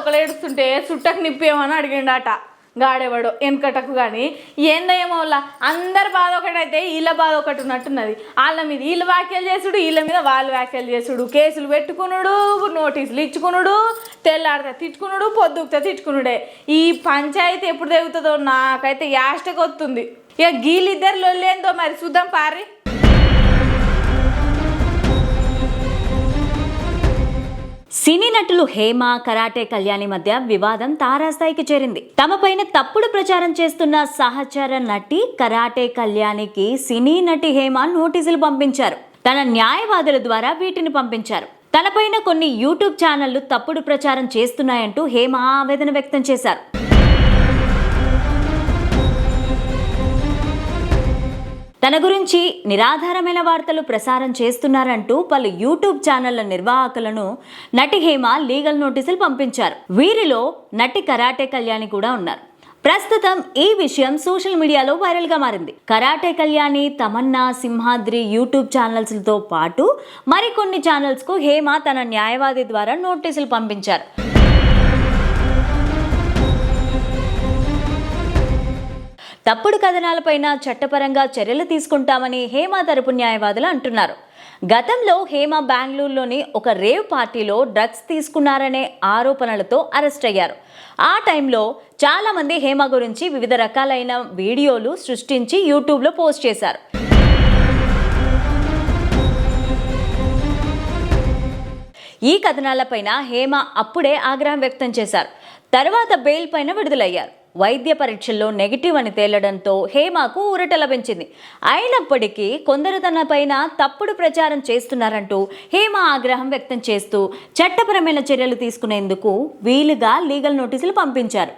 ఒకళ్ళు ఏడుస్తుంటే చుట్టకు నిప్పేమని అడిగిండట గాడేవాడు వెనకటకు. కానీ ఏందేమో అందరి బాధ ఒకటైతే వీళ్ళ బాధ ఒకటి ఉన్నట్టున్నది. వాళ్ళ మీద వీళ్ళు వ్యాఖ్యలు చేసుడు, వీళ్ళ మీద వాళ్ళు వ్యాఖ్యలు చేసుడు, కేసులు పెట్టుకునుడు, నోటీసులు ఇచ్చుకునుడు, తెల్లాడితే తిట్టుకునుడు, పొద్దుకుతే తిట్టుకునుడే. ఈ పంచాయతీ ఎప్పుడు తెగుతుందో నాకైతే యాస్టకు వస్తుంది. ఇక వీళ్ళిద్దరు లొల్లేందో మరి చూద్దాం పారి. సినీ నటులు హేమ, కరాటే కళ్యాణి మధ్య వివాదం తారాస్థాయికి చేరింది. తమపైన తప్పుడు ప్రచారం చేస్తున్న సహచర నటి కరాటే కళ్యాణికి సినీ నటి హేమ నోటీసులు పంపించారు. తన న్యాయవాదుల ద్వారా వీటిని పంపించారు. తనపైన కొన్ని యూట్యూబ్ ఛానళ్లు తప్పుడు ప్రచారం చేస్తున్నాయంటూ హేమ ఆవేదన వ్యక్తం చేశారు. తన గురించి నిరాధారమైన వార్తలు ప్రసారం చేస్తున్నారంటూ పలు యూట్యూబ్ ఛానళ్ల నిర్వాహకులను నటి హేమ లీగల్ నోటీసులు పంపించారు. వీరిలో నటి కరాటే కళ్యాణి కూడా ఉన్నారు. ప్రస్తుతం ఈ విషయం సోషల్ మీడియాలో వైరల్ గా మారింది. కరాటే కళ్యాణి, తమన్నా, సింహాద్రి యూట్యూబ్ ఛానల్స్తో పాటు మరికొన్ని ఛానల్స్ కు హేమ తన న్యాయవాది ద్వారా నోటీసులు పంపించారు. తప్పుడు కథనాలపైన చట్టపరంగా చర్యలు తీసుకుంటామని హేమ తరపు న్యాయవాదులు అంటున్నారు. గతంలో హేమ బెంగళూరులోని ఒక రేవ్ పార్టీలో డ్రగ్స్ తీసుకున్నారనే ఆరోపణలతో అరెస్ట్ అయ్యారు. ఆ టైంలో చాలా మంది హేమ గురించి వివిధ రకాలైన వీడియోలు సృష్టించి యూట్యూబ్లో పోస్ట్ చేశారు. ఈ కథనాలపైన హేమ అప్పుడే ఆగ్రహం వ్యక్తం చేశారు. తర్వాత బెయిల్ పైన విడుదలయ్యారు. వైద్య పరీక్షల్లో నెగిటివ్ అని తేలడంతో హేమకు ఊరట లభించింది. అయినప్పటికీ కొందరు తనపైన తప్పుడు ప్రచారం చేస్తున్నారంటూ హేమ ఆగ్రహం వ్యక్తం చేస్తూ చట్టపరమైన చర్యలు తీసుకునేందుకు వీలుగా లీగల్ నోటీసులు పంపించారు.